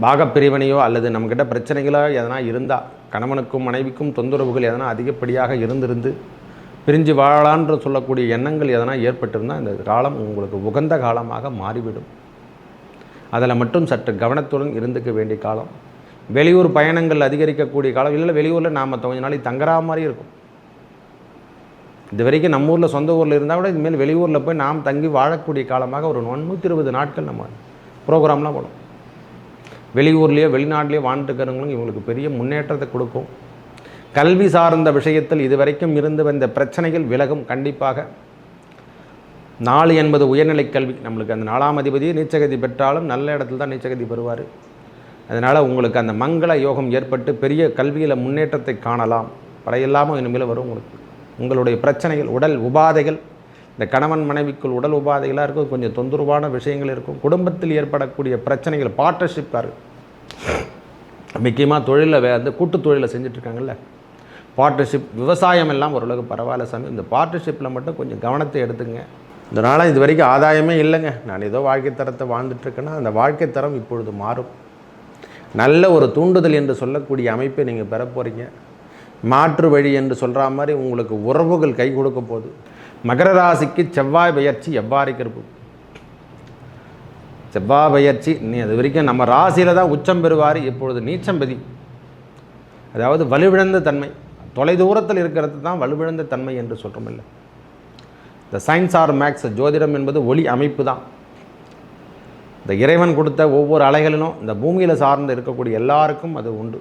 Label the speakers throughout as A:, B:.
A: பாகப்பிரிவினையோ அல்லது நம்மக்கிட்ட பிரச்சனைகளோ எதனா இருந்தால், கணவனுக்கும் மனைவிக்கும் தொந்தரவுகள் எதனா அதிகப்படியாக இருந்திருந்து பிரிஞ்சு வாழலான்ற சொல்லக்கூடிய எண்ணங்கள் எதனா ஏற்பட்டிருந்தால் இந்த காலம் உங்களுக்கு உகந்த காலமாக மாறிவிடும். அதில் மட்டும் சற்று கவனத்துடன் இருந்துக்க வேண்டிய காலம். வெளியூர் பயணங்கள் அதிகரிக்கக்கூடிய காலம். இல்லை வெளியூரில் நாம் கொஞ்ச நாளைக்கு தங்குறா மாதிரி இருக்கும். இது வரைக்கும் நம்ம ஊரில் சொந்த ஊரில் இருந்தால் கூட இதுமாரி வெளியூரில் போய் நாம் தங்கி வாழக்கூடிய காலமாக ஒரு 120 நாட்கள் நம்ம ப்ரோக்ராம்லாம் போடும். வெளியூர்லேயோ வெளிநாட்டிலேயோ வாழ்ந்துக்கிறவங்களும் இவங்களுக்கு பெரிய முன்னேற்றத்தை கொடுக்கும். கல்வி சார்ந்த விஷயத்தில் இதுவரைக்கும் இருந்து வந்த பிரச்சனைகள் விலகும். கண்டிப்பாக 4 என்பது உயர்நிலை கல்வி. நம்மளுக்கு அந்த 4ஆம் அதிபதி நீச்சகதி பெற்றாலும் நல்ல இடத்துல தான் நீச்சகதி பெறுவார். அதனால் உங்களுக்கு அந்த மங்கள யோகம் ஏற்பட்டு பெரிய கல்வியில் முன்னேற்றத்தை காணலாம். பறையில்லாமல் இனிமேல் வரும். உங்களுடைய பிரச்சனைகள், உடல் உபாதைகள், இந்த கணவன் மனைவிக்குள் உடல் உபாதைகளாக இருக்கும். கொஞ்சம் தொந்தரவான விஷயங்கள் இருக்கும். குடும்பத்தில் ஏற்படக்கூடிய பிரச்சனைகள், பார்ட்னர்ஷிப்பாக இருக்கும். முக்கியமாக தொழிலில் வந்து கூட்டு தொழிலில் செஞ்சிட்ருக்காங்கல்ல, பார்ட்னர்ஷிப், விவசாயம் எல்லாம் ஓரளவுக்கு பரவாயில்ல சாமி. இந்த பார்ட்னர்ஷிப்பில் மட்டும் கொஞ்சம் கவனத்தை எடுத்துங்க. இதனால் இது வரைக்கும் ஆதாயமே இல்லைங்க. நான் ஏதோ வாழ்க்கை தரத்தை வாழ்ந்துட்டுருக்கேன்னா அந்த வாழ்க்கை தரம் இப்பொழுது மாறும். நல்ல ஒரு தூண்டுதல் என்று சொல்லக்கூடிய அமைப்பை நீங்கள் பெற போகிறீங்க. மாற்று வழி என்று சொல்கிற மாதிரி உங்களுக்கு உறவுகள் கை கொடுக்க போகுது. மகர ராசிக்கு செவ்வாய் பெயர்ச்சி எவ்வாறு இருப்பு? செவ்வாய் பெயர்ச்சி அது வரைக்கும் நம்ம ராசியில் தான் உச்சம் பெறுவார். இப்பொழுது நீச்சம் பெதி, அதாவது வலுவிழந்த தன்மை, தொலைதூரத்தில் இருக்கிறது தான் வலுவிழந்த தன்மை என்று சொல்கிறோம். இல்லை, இந்த சயின்ஸ் ஆர் மேக்ஸ், ஜோதிடம் என்பது ஒளி அமைப்பு தான். இந்த இறைவன் கொடுத்த ஒவ்வொரு அலைகளிலும் இந்த பூமியில் சார்ந்து இருக்கக்கூடிய எல்லாருக்கும் அது உண்டு.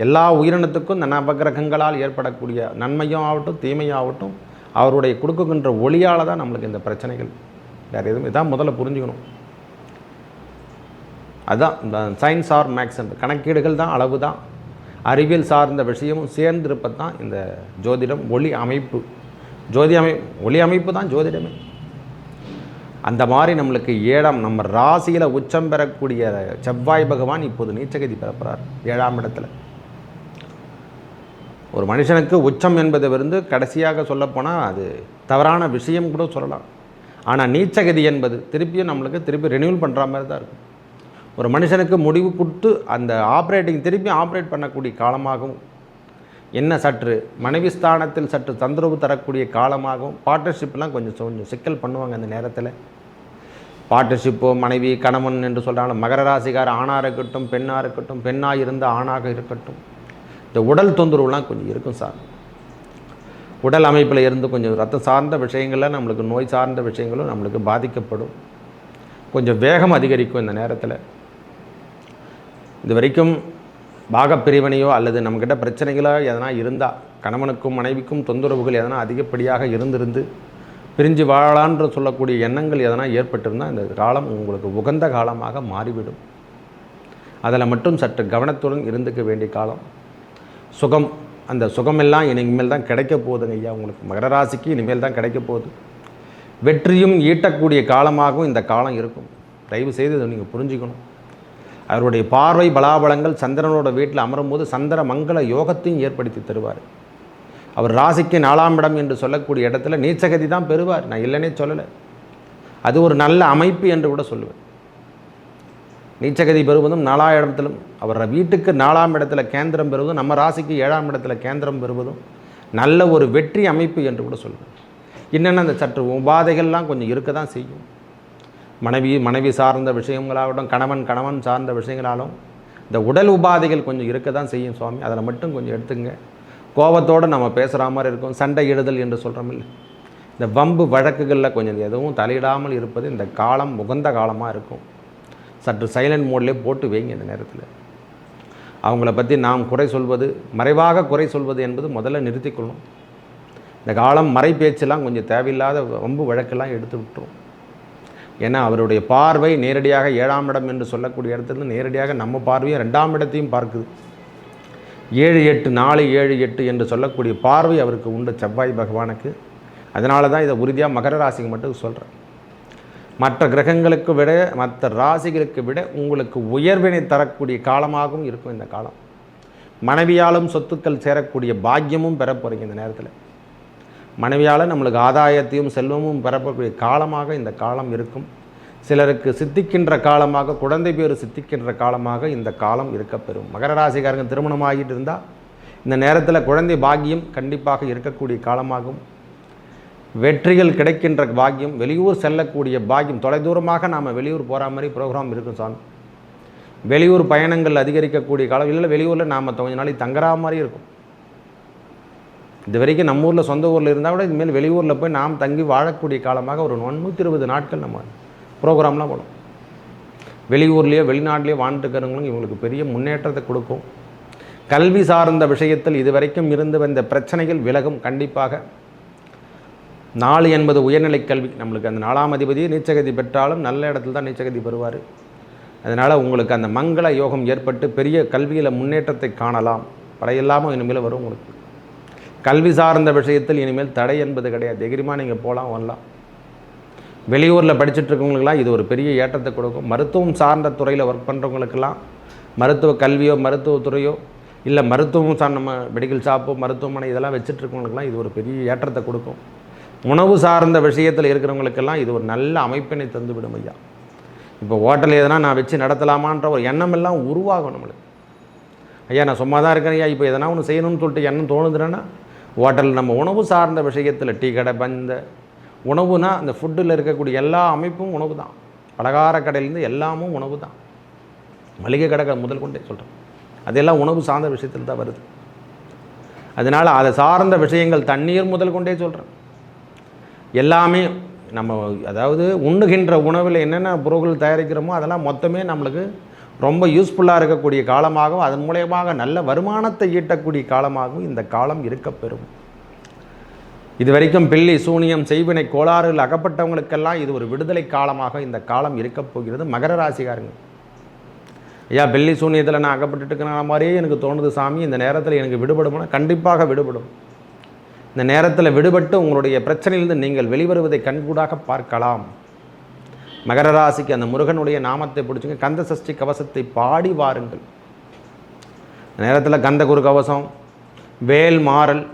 A: எல்லா உயிரினத்துக்கும் இந்த நவகிரகங்களால் ஏற்படக்கூடிய நன்மையும் ஆகட்டும் தீமையும் ஆகட்டும் அவருடைய கொடுக்குகின்ற ஒளியால் தான் நம்மளுக்கு இந்த பிரச்சனைகள். வேறு எதுவும் இதான் முதல்ல புரிஞ்சுக்கணும். அதுதான் இந்த சயின்ஸ் ஆர் மேக்ஸ் என்ற கணக்கீடுகள் தான், அளவு தான், அறிவியல் சார்ந்த விஷயமும் சேர்ந்திருப்பது தான் இந்த ஜோதிடம். ஒளி அமைப்பு, ஒளி அமைப்பு தான் ஜோதிடமே. அந்த மாதிரி நம்மளுக்கு 7ஆம் நம்ம ராசியில் உச்சம் பெறக்கூடிய செவ்வாய் பகவான் இப்போது நீச்சகதி பெறப்படுறார் 7ஆம் இடத்துல. ஒரு மனுஷனுக்கு உச்சம் என்பதை வந்து கடைசியாக சொல்லப்போனால் அது தவறான விஷயம் கூட சொல்லலாம். ஆனால் நீச்சகதி என்பது திருப்பியும் நம்மளுக்கு ரெனியூல் பண்ணுற மாதிரி தான் இருக்கும். ஒரு மனுஷனுக்கு முடிவு கொடுத்து அந்த திருப்பி ஆப்ரேட் பண்ணக்கூடிய காலமாகவும், என்ன சற்று மனைவி ஸ்தானத்தில் சற்று தொந்தரவு தரக்கூடிய காலமாகவும், பார்ட்னர்ஷிப்லாம் கொஞ்சம் சிக்கல் பண்ணுவாங்க அந்த நேரத்தில். பார்ட்னர்ஷிப்போ மனைவி கணவன் என்று சொல்கிறாங்க. மகர ராசிக்கார ஆணாக இருக்கட்டும் பெண்ணாக இருக்கட்டும், பெண்ணாக இருந்த ஆணாக இருக்கட்டும், இந்த உடல் தொந்தரவுலாம் கொஞ்சம் இருக்கும் சார். உடல் அமைப்பில் இருந்து கொஞ்சம் ரத்தம் சார்ந்த விஷயங்களில் நம்மளுக்கு நோய் சார்ந்த விஷயங்களும் நம்மளுக்கு பாதிக்கப்படும். கொஞ்சம் வேகம் அதிகரிக்கும் இந்த நேரத்தில். இது வரைக்கும் பாகப்பிரிவினையோ அல்லது நம்மக்கிட்ட பிரச்சனைகளோ எதனா இருந்தால், கணவனுக்கும் மனைவிக்கும் தொந்தரவுகள் எதனா அதிகப்படியாக இருந்திருந்து பிரிஞ்சு வாழலான்ற சொல்லக்கூடிய எண்ணங்கள் எதனா ஏற்பட்டிருந்தால் இந்த காலம் உங்களுக்கு உகந்த காலமாக மாறிவிடும். அதில் மட்டும் சற்று கவனத்துடன் இருந்துக்க வேண்டிய காலம். சுகம், அந்த சுகமெல்லாம் இனிமேல் தான் கிடைக்க போகுதுங்க ஐயா. உங்களுக்கு மகர ராசிக்கு இனிமேல் தான் கிடைக்க போகுது. வெற்றியும் ஈட்டக்கூடிய காலமாகவும் இந்த காலம் இருக்கும். தயவு செய்து இதை நீங்கள் புரிஞ்சுக்கணும். அவருடைய பார்வை பலாபலங்கள் சந்திரனோட வீட்டில் அமரும் போது சந்திர மங்கள யோகத்தையும் ஏற்படுத்தி தருவார். அவர் ராசிக்கு 4ஆம் இடம் என்று சொல்லக்கூடிய இடத்துல நீச்சகதி தான் பெறுவார். நான் இல்லைன்னே சொல்லலை, அது ஒரு நல்ல அமைப்பு என்று கூட சொல்லுவேன். நீச்சகதி பெறுவதும் 4ஆம் இடத்திலும், அவர் வீட்டுக்கு 4ஆம் இடத்துல கேந்திரம் பெறுவதும், நம்ம ராசிக்கு 7ஆம் இடத்துல கேந்திரம் பெறுவதும் நல்ல ஒரு வெற்றி அமைப்பு என்று கூட சொல்லுவேன். என்னென்ன அந்த சற்று உபாதைகள்லாம் கொஞ்சம் இருக்க தான் செய்யும். மனைவி சார்ந்த விஷயங்களாகட்டும், கணவன் சார்ந்த விஷயங்களாலும் இந்த உடல் உபாதைகள் கொஞ்சம் இருக்க தான் செய்யும் சுவாமி. அதில் மட்டும் கொஞ்சம் எடுத்துங்க. கோபத்தோடு நம்ம பேசுகிற மாதிரி இருக்கும். சண்டை இடுதல் என்று சொல்கிறோம் இல்லை, இந்த வம்பு வழக்குகளில் கொஞ்சம் எதுவும் தலையிடாமல் இருப்பது இந்த காலம் உகந்த காலமாக இருக்கும். சற்று சைலண்ட் மோட்லேயே போட்டு வைங்க. இந்த நேரத்தில் அவங்கள பற்றி நாம் குறை சொல்வது, மறைவாக குறை சொல்வது என்பது முதல்ல நிறுத்திக்கொள்ளும். இந்த காலம் மறை பேச்செல்லாம் கொஞ்சம் தேவையில்லாத வம்பு வழக்கெல்லாம் எடுத்து விட்டுரும். ஏன்னா அவருடைய பார்வை நேரடியாக 7ஆம் இடம் என்று சொல்லக்கூடிய இடத்துல நேரடியாக நம்ம பார்வையை 2ஆம் இடத்தையும் பார்க்குது. 7-8 4 7-8 என்று சொல்லக்கூடிய பார்வை அவருக்கு உண்டு செவ்வாய் பகவானுக்கு. அதனால தான் இதை உறுதியாக மகர ராசிக்கு மட்டும் சொல்கிறேன். மற்ற கிரகங்களுக்கு விட, மற்ற ராசிகளுக்கு விட உங்களுக்கு உயர்வினை தரக்கூடிய காலமாகவும் இருக்கும் இந்த காலம். மனைவியாலும் சொத்துக்கள் சேரக்கூடிய பாக்கியமும் பெற போகிறீங்க இந்த நேரத்தில். மனைவியால் நம்மளுக்கு ஆதாயத்தையும் செல்வமும் பெறக்கூடிய காலமாக இந்த காலம் இருக்கும். சிலருக்கு சித்திக்கின்ற காலமாக, குழந்தை பேர் சித்திக்கின்ற காலமாக இந்த காலம் இருக்கப்பெறும். மகர ராசிக்காரங்க திருமணம் ஆகிட்டு இருந்தால் இந்த நேரத்தில் குழந்தை பாக்கியம் கண்டிப்பாக இருக்கக்கூடிய காலமாகும். வெற்றிகள் கிடைக்கின்ற பாக்கியம், வெளியூர் செல்லக்கூடிய பாக்கியம், தொலைதூரமாக நாம் வெளியூர் போகிற மாதிரி ப்ரோக்ராம் இருக்கும் சாமி. வெளியூர் பயணங்கள் அதிகரிக்கக்கூடிய காலம், இல்லை வெளியூரில் நாம் கொஞ்ச நாளைக்கு தங்குற மாதிரி இருக்கும். இது வரைக்கும் நம்ம ஊரில் சொந்த ஊரில் இருந்தால் கூட இதுமாரி வெளியூரில் போய் நாம் தங்கி வாழக்கூடிய காலமாக ஒரு 120 நாட்கள் நம்ம ப்ரோக்ராம்லாம் போடும். வெளியூர்லேயோ வெளிநாட்டிலேயோ வாழ்ந்துக்கிறவங்களும் இவங்களுக்கு பெரிய முன்னேற்றத்தை கொடுக்கும். கல்வி சார்ந்த விஷயத்தில் இதுவரைக்கும் இருந்து வந்த பிரச்சனைகள் விலகும். கண்டிப்பாக 4 என்பது உயர்நிலை கல்வி. நம்மளுக்கு அந்த 4ஆம் அதிபதி நீச்சகதி பெற்றாலும் நல்ல இடத்துல தான் நீச்சகதி பெறுவார். அதனால் உங்களுக்கு அந்த மங்கள யோகம் ஏற்பட்டு பெரிய கல்வியில் முன்னேற்றத்தை காணலாம். படையில்லாமல் இனிமேல் வரும். உங்களுக்கு கல்வி சார்ந்த விஷயத்தில் இனிமேல் தடை என்பது கிடையாது. தைரியமாக நீங்கள் போகலாம் வரலாம். வெளியூரில் படிச்சுட்டு இருக்கவங்களுக்கெல்லாம் இது ஒரு பெரிய ஏற்றத்தை கொடுக்கும். மருத்துவம் சார்ந்த துறையில் ஒர்க் பண்ணுறவங்களுக்கெல்லாம், மருத்துவ கல்வியோ மருத்துவத்துறையோ இல்லை மருத்துவம் சார்ந்த மெடிக்கல் ஷாப்போ மருத்துவமனை இதெல்லாம் வச்சுட்ருக்கவங்களுக்கெல்லாம் இது ஒரு பெரிய ஏற்றத்தை கொடுக்கும். உணவு சார்ந்த விஷயத்தில் இருக்கிறவங்களுக்கெல்லாம் இது ஒரு நல்ல அமைப்பினை தந்துவிடும் ஐயா. இப்போ ஹோட்டல் எதனா நான் வச்சு நடத்தலாமான்ற ஒரு எண்ணம் எல்லாம் உருவாகும் நம்மளுக்கு. ஐயா நான் சும்மா தான் இருக்கேன் ஐயா, இப்போ எதனா ஒன்று செய்யணும்னு சொல்லிட்டு எண்ணம் தோணுதுன்னா ஹோட்டல் நம்ம உணவு சார்ந்த விஷயத்தில் டீ கடை, பந்த உணவுனா அந்த ஃபுட்டில் இருக்கக்கூடிய எல்லா அமைப்பும் உணவு தான். பலகார கடையிலேருந்து எல்லாமும் உணவு தான். மளிகை கடை முதல் கொண்டே சொல்கிறேன், அதெல்லாம் உணவு சார்ந்த விஷயத்தில் தான் வருது. அதனால் அதை சார்ந்த விஷயங்கள், தண்ணீர் முதல் கொண்டே சொல்கிறேன், எல்லாமே நம்ம அதாவது உண்ணுகின்ற உணவில் என்னென்ன பொருட்கள் தயாரிக்கிறோமோ அதெல்லாம் மொத்தமே நம்மளுக்கு ரொம்ப யூஸ்ஃபுல்லாக இருக்கக்கூடிய காலமாகவும் அதன் மூலயமாக நல்ல வருமானத்தை ஈட்டக்கூடிய காலமாகவும் இந்த காலம் இருக்கப்பெறும். இது வரைக்கும் பில்லி சூனியம் செய்வினை கோளாறுகள் அகப்பட்டவங்களுக்கெல்லாம் இது ஒரு விடுதலை காலமாக இந்த காலம் இருக்கப் போகிறது. மகர ராசிக்காரங்க, ஐயா பில்லி சூனியத்தில் நான் அகப்பட்டுட்டு இருக்கிற மாதிரியே எனக்கு தோணுது சாமி, இந்த நேரத்தில் எனக்கு விடுபடும்னா கண்டிப்பாக விடுபடும். இந்த நேரத்தில் விடுபட்டு உங்களுடைய பிரச்சனையிலிருந்து நீங்கள் வெளிவருவதை கண்கூடாக பார்க்கலாம். மகர ராசிக்கு அந்த முருகனுடைய நாமத்தை பிடிச்சிங்க, கந்த சஷ்டி கவசத்தை பாடி வாருங்கள். நேரத்தில் கந்த குரு கவசம், வேல் மாறல்,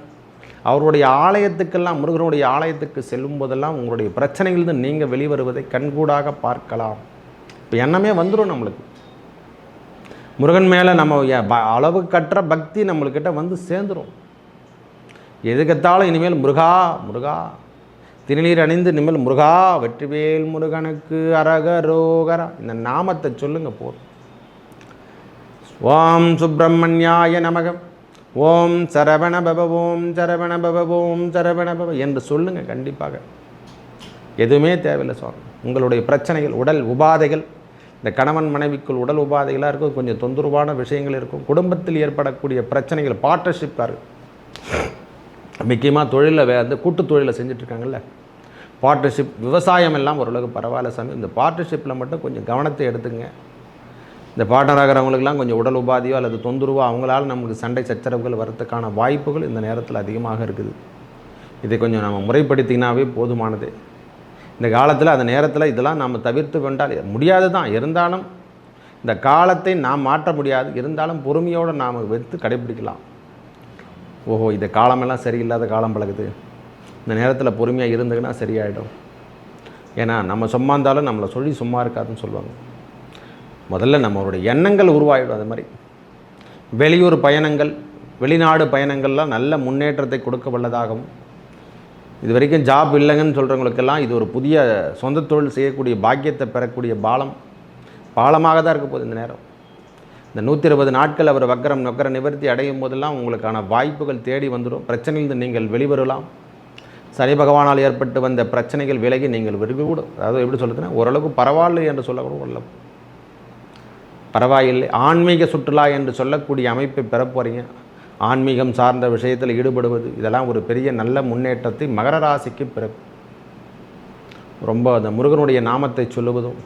A: அவருடைய ஆலயத்துக்கெல்லாம் முருகனுடைய ஆலயத்துக்கு செல்லும் போதெல்லாம் உங்களுடைய பிரச்சனைகளிலிருந்து நீங்கள் வெளிவருவதை கண்கூடாக பார்க்கலாம். இப்போ எண்ணமே வந்துடும் நம்மளுக்கு. முருகன் மேலே நம்ம அளவுக்கற்ற பக்தி நம்மளுக்கிட்ட வந்து சேர்ந்துடும். எதுக்கத்தாலும் இனிமேல் முருகா முருகா திருநீர் அணிந்து இனிமேல் முருகா வெற்றிவேல் முருகனுக்கு அரகரோகரா இந்த நாமத்தை சொல்லுங்க போதும். ஓம் சுப்பிரமணியாய நமகம், ஓம் சரவண பவ, ஓம் சரவண பவ, ஓம் சரவண பவ என்று சொல்லுங்க. கண்டிப்பாக எதுவுமே தேவையில்லை சுவாமி. உங்களுடைய பிரச்சனைகள், உடல் உபாதைகள், இந்த கணவன் மனைவிக்குள் உடல் உபாதைகளாக இருக்கும், கொஞ்சம் தொந்தரவான விஷயங்கள் இருக்கும், குடும்பத்தில் ஏற்படக்கூடிய பிரச்சனைகள், பார்ட்னர்ஷிப்பாக இருக்குது. முக்கியமாக தொழிலில் வந்து கூட்டு தொழிலில் செஞ்சிட்ருக்காங்கல்ல, பார்ட்னர்ஷிப், விவசாயம் எல்லாம் ஓரளவுக்கு பரவாயில்ல சாமி. இந்த பார்ட்னர்ஷிப்பில் மட்டும் கொஞ்சம் கவனத்தை எடுத்துங்க. இந்த பார்ட்னர் ஆகிறவங்களுக்கெல்லாம் கொஞ்சம் உடல் உபாதையோ அல்லது தொந்தரவோ அவங்களால நமக்கு சண்டை சச்சரவுகள் வரத்துக்கான வாய்ப்புகள் இந்த நேரத்தில் அதிகமாக இருக்குது. இதை கொஞ்சம் நம்ம முறைப்படுத்தினாவே போதுமானது. இந்த காலத்தில் அந்த நேரத்தில் இதெல்லாம் நாம் தவிர்த்து கொண்டால் முடியாது தான். இருந்தாலும் இந்த காலத்தை நாம் மாற்ற முடியாது. இருந்தாலும் பொறுமையோடு நாம் வைத்து கடைபிடிக்கலாம். ஓஹோ இந்த காலமெல்லாம் சரியில்லாத காலம் பழகுது, இந்த நேரத்தில் பொறுமையாக இருந்துங்கன்னா சரியாயிடும். ஏன்னா நம்ம சும்மா இருந்தாலும் நம்மளை சொல்லி சும்மா இருக்காதுன்னு சொல்லுவாங்க. முதல்ல நம்மளுடைய எண்ணங்கள் உருவாகிடும். அது மாதிரி வெளியூர் பயணங்கள், வெளிநாடு பயணங்கள்லாம் நல்ல முன்னேற்றத்தை கொடுக்க வல்லதாகவும், இது வரைக்கும் ஜாப் இல்லைங்கன்னு சொல்கிறவங்களுக்கெல்லாம் இது ஒரு புதிய சொந்த தொழில் செய்யக்கூடிய பாக்கியத்தை பெறக்கூடிய பாலமாக தான் இருக்க போகுது இந்த நேரம். இந்த 120 நாட்கள் அவர் வக்கரம் நொக்கர நிவர்த்தி அடையும் போதெல்லாம் உங்களுக்கான வாய்ப்புகள் தேடி வந்துடும். பிரச்சனையிலிருந்து நீங்கள் வெளிவரலாம். சனி பகவானால் ஏற்பட்டு வந்த பிரச்சனைகள் விலகி நீங்கள் கூட, அதாவது எப்படி சொல்லுதுன்னா ஓரளவுக்கு பரவாயில்லை என்று சொல்லக்கூட ஓரளவு பரவாயில்லை. ஆன்மீக சுற்றுலா என்று சொல்லக்கூடிய அமைப்பை பெறப்போகிறீங்க. ஆன்மீகம் சார்ந்த விஷயத்தில் ஈடுபடுவது இதெல்லாம் ஒரு பெரிய நல்ல முன்னேற்றத்தை மகர ராசிக்கு பிறப்பு. ரொம்ப அந்த முருகனுடைய நாமத்தை சொல்லுவதும்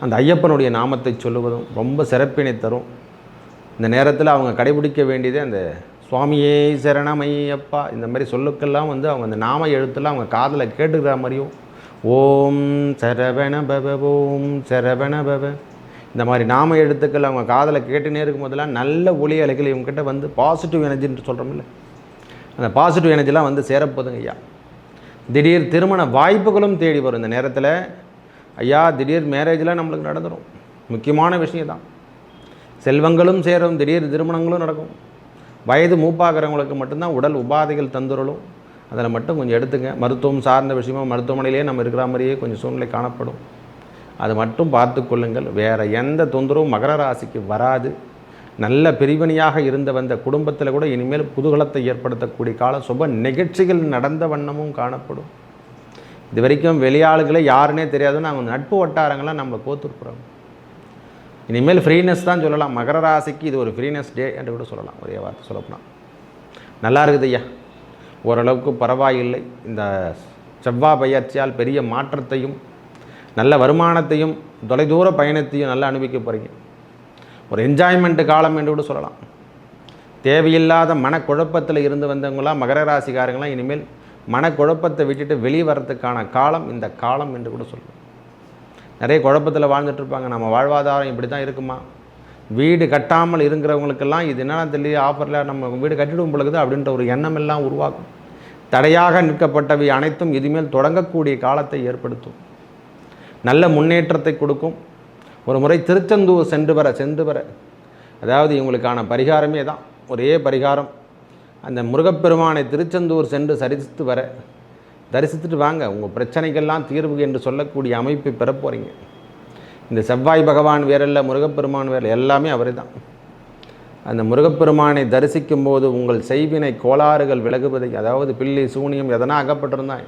A: அந்த ஐயப்பனுடைய நாமத்தை சொல்லுவதும் ரொம்ப சிறப்பினை தரும். இந்த நேரத்தில் அவங்க கடைபிடிக்க வேண்டியதே அந்த சுவாமியே சரணமையப்பா இந்த மாதிரி சொல்லுக்கெல்லாம் வந்து அவங்க அந்த நாம எழுத்துலாம் அவங்க காதில் கேட்டுக்கிற மாதிரியும், ஓம் சரவண பவ, ஓம் சரவண பவ இந்த மாதிரி நாம எழுத்துக்கள் அவங்க காதில் கேட்டுனே இருக்கும் போதெல்லாம் நல்ல ஒளி அலைகள் இவங்ககிட்ட வந்து பாசிட்டிவ் எனர்ஜின்னு சொல்கிறோம்ல, அந்த பாசிட்டிவ் எனர்ஜிலாம் வந்து சேரப்போதுங்க ஐயா. திடீர் திருமண வாய்ப்புகளும் தேடி வரும். இந்த நேரத்தில் ஐயா திடீர் மேரேஜில் நம்மளுக்கு நடந்துடும், முக்கியமான விஷயம் தான். செல்வங்களும் சேரும், திடீர் திருமணங்களும் நடக்கும். வயது மூப்பாகிறவங்களுக்கு மட்டும்தான் உடல் உபாதைகள் தந்துடலும். அதில் மட்டும் கொஞ்சம் எடுத்துங்க. மருத்துவம் சார்ந்த விஷயமாக மருத்துவமனையிலே நம்ம இருக்கிற மாதிரியே கொஞ்சம் சூழ்நிலை காணப்படும். அது மட்டும் பார்த்து கொள்ளுங்கள். வேறு எந்த தொந்தரவும் மகர ராசிக்கு வராது. நல்ல பிரிவினையாக இருந்து வந்த குடும்பத்தில் கூட இனிமேல் குதூகலத்தை ஏற்படுத்தக்கூடிய காலம், சுப நிகழ்ச்சிகள் நடந்த வண்ணமும் காணப்படும். இது வரைக்கும் வெளியாளுகளே யாருன்னே தெரியாதுன்னு அவங்க நட்பு வட்டாரங்கள்லாம் நம்மளை கோத்துருக்குறோம். இனிமேல் ஃப்ரீனஸ் தான் சொல்லலாம். மகர ராசிக்கு இது ஒரு ஃப்ரீனஸ் டே என்று கூட சொல்லலாம். ஒரே வார்த்தை சொல்லப்போனால் நல்லா இருக்குது ஐயா, ஓரளவுக்கு பரவாயில்லை. இந்த செவ்வாய் பயிற்சியால் பெரிய மாற்றத்தையும் நல்ல வருமானத்தையும் தொலைதூர பயணத்தையும் நல்லா அனுபவிக்க போகிறீங்க. ஒரு என்ஜாய்மெண்ட்டு காலம் என்று கூட சொல்லலாம். தேவையில்லாத மனக்குழப்பத்தில் இருந்து வந்தவங்களாம் மகர ராசிக்காரங்களாம் இனிமேல் மனக்குழப்பத்தை விட்டுட்டு வெளியே வர்றதுக்கான காலம் இந்த காலம் என்று கூட சொல்லலாம். நிறைய குழப்பத்தில் வாழ்ந்துட்டுருப்பாங்க. நம்ம வாழ்வாதாரம் இப்படி தான் இருக்குமா, வீடு கட்டாமல் இருக்கிறவங்களுக்கெல்லாம் இது என்னென்னா தெரியல, ஆஃபரில் நம்ம வீடு கட்டிடும் பொழுது அப்படின்ற ஒரு எண்ணம் எல்லாம் உருவாக்கும். தடையாக நிற்கப்பட்டவை அனைத்தும் இனிமேல் தொடங்கக்கூடிய காலத்தை ஏற்படுத்தும். நல்ல முன்னேற்றத்தை கொடுக்கும். ஒரு முறை திருச்செந்தூர் சென்று வர அதாவது இவங்களுக்கான பரிகாரமே தான், ஒரே பரிகாரம். அந்த முருகப்பெருமானை திருச்செந்தூர் சென்று தரிசித்துட்டு வாங்க, உங்கள் பிரச்சனைகள்லாம் தீர்வு என்று சொல்லக்கூடிய அமைப்பை பெற போகிறீங்க. இந்த செவ்வாய் பகவான் வேறல்ல, முருகப்பெருமான் வேற, எல்லாமே அவரே தான். அந்த முருகப்பெருமானை தரிசிக்கும் போது உங்கள் செய்வினை கோளாறுகள் விலகுவதை, அதாவது பில்லி சூனியம் எதனா அகப்பட்டிருந்தால்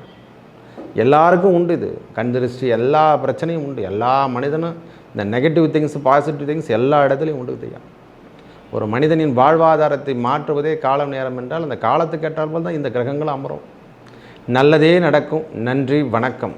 A: எல்லாருக்கும் உண்டு. இது கண் திருஷ்டி எல்லா பிரச்சனையும் உண்டு. எல்லா மனிதனும் இந்த நெகட்டிவ் திங்ஸ் பாசிட்டிவ் திங்ஸ் எல்லா இடத்துலையும் உண்டு தெரியும். ஒரு மனிதனின் வாழ்வாதாரத்தை மாற்றுவதே காலம் நேரம் என்றால் அந்த காலத்துக்கு ஏற்றாற்போல் தான் இந்த கிரகங்கள் அமரும். நல்லதே நடக்கும். நன்றி, வணக்கம்.